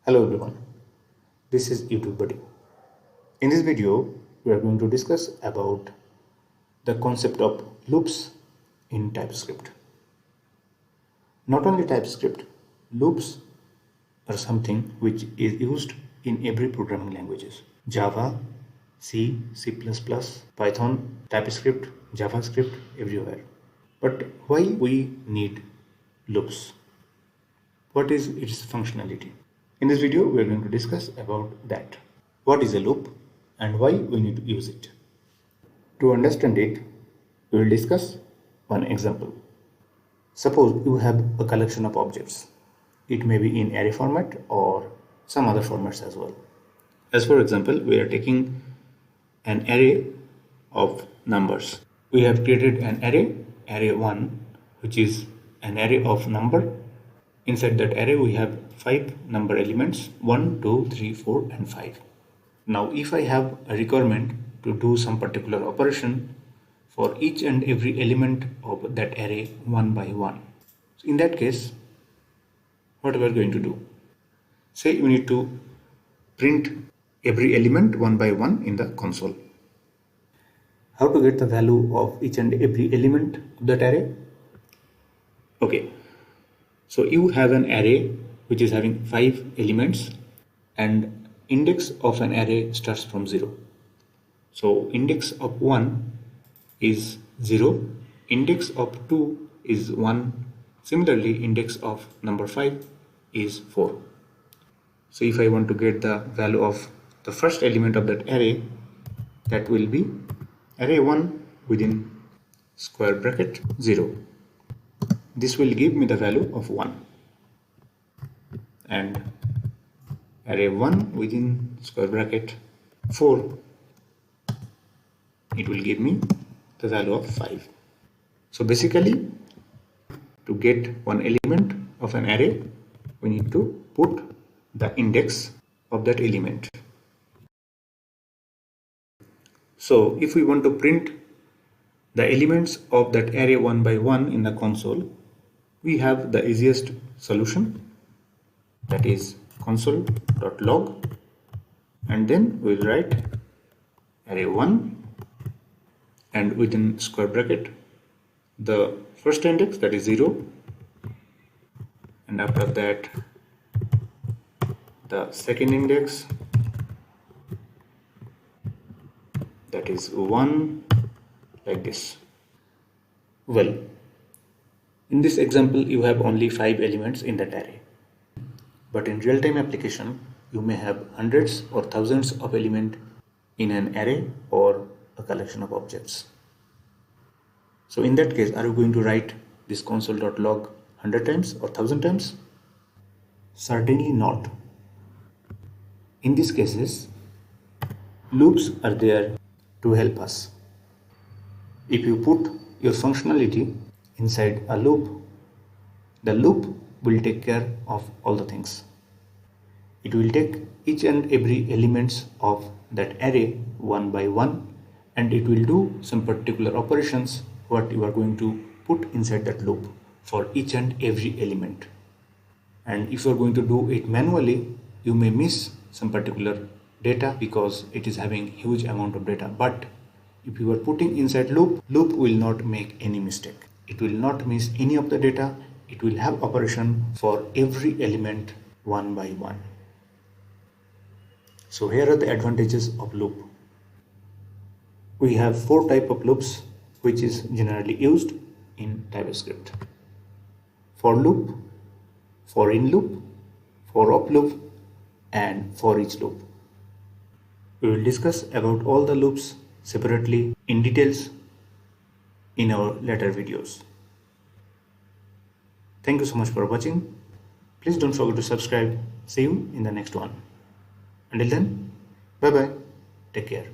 Hello everyone, this is YouTubeBUDDY. In this video, we are going to discuss about the concept of loops in TypeScript. Not only TypeScript, loops are something which is used in every programming languages. Java, C, C++, Python, TypeScript, JavaScript, everywhere. But why we need loops? What is its functionality? In this video, we are going to discuss about that. What is a loop and why we need to use it? To understand it, we will discuss one example. Suppose you have a collection of objects. It may be in array format or some other formats as well. As for example, we are taking an array of numbers. We have created an array 1, which is an array of number. Inside that array, we have 5 number elements, 1, 2, 3, 4 and 5. Now, if I have a requirement to do some particular operation for each and every element of that array one by one. So in that case, what we are going to do? Say we need to print every element one by one in the console. How to get the value of each and every element of that array? Okay. So you have an array which is having 5 elements and index of an array starts from 0. So index of 1 is 0, index of 2 is 1, similarly index of number 5 is 4. So if I want to get the value of the first element of that array, that will be array 1 within square bracket 0. This will give me the value of 1, and array 1 within square bracket 4, it will give me the value of 5. So basically, to get one element of an array, we need to put the index of that element. So if we want to print the elements of that array one by one in the console, we have the easiest solution, that is console.log, and then we will write array 1 and within square bracket the first index, that is 0, and after that the second index, that is 1, like this. Well, in this example, you have only 5 elements in that array. But in real-time application, you may have hundreds or thousands of elements in an array or a collection of objects. So in that case, are you going to write this console.log 100 times or 1000 times? Certainly not. In these cases, loops are there to help us. If you put your functionality inside a loop, the loop will take care of all the things. It will take each and every elements of that array one by one, and it will do some particular operations what you are going to put inside that loop for each and every element. And if you are going to do it manually, you may miss some particular data because it is having huge amount of data. But if you are putting inside loop will not make any mistake. It will not miss any of the data. It will have operation for every element one by one. So here are the advantages of loop. We have 4 types of loops which is generally used in TypeScript. For loop, for in loop, for op loop, and for each loop. We will discuss about all the loops separately in details in our later videos. Thank you so much for watching. Please don't forget to subscribe. See you in the next one. Until then, bye bye. Take care.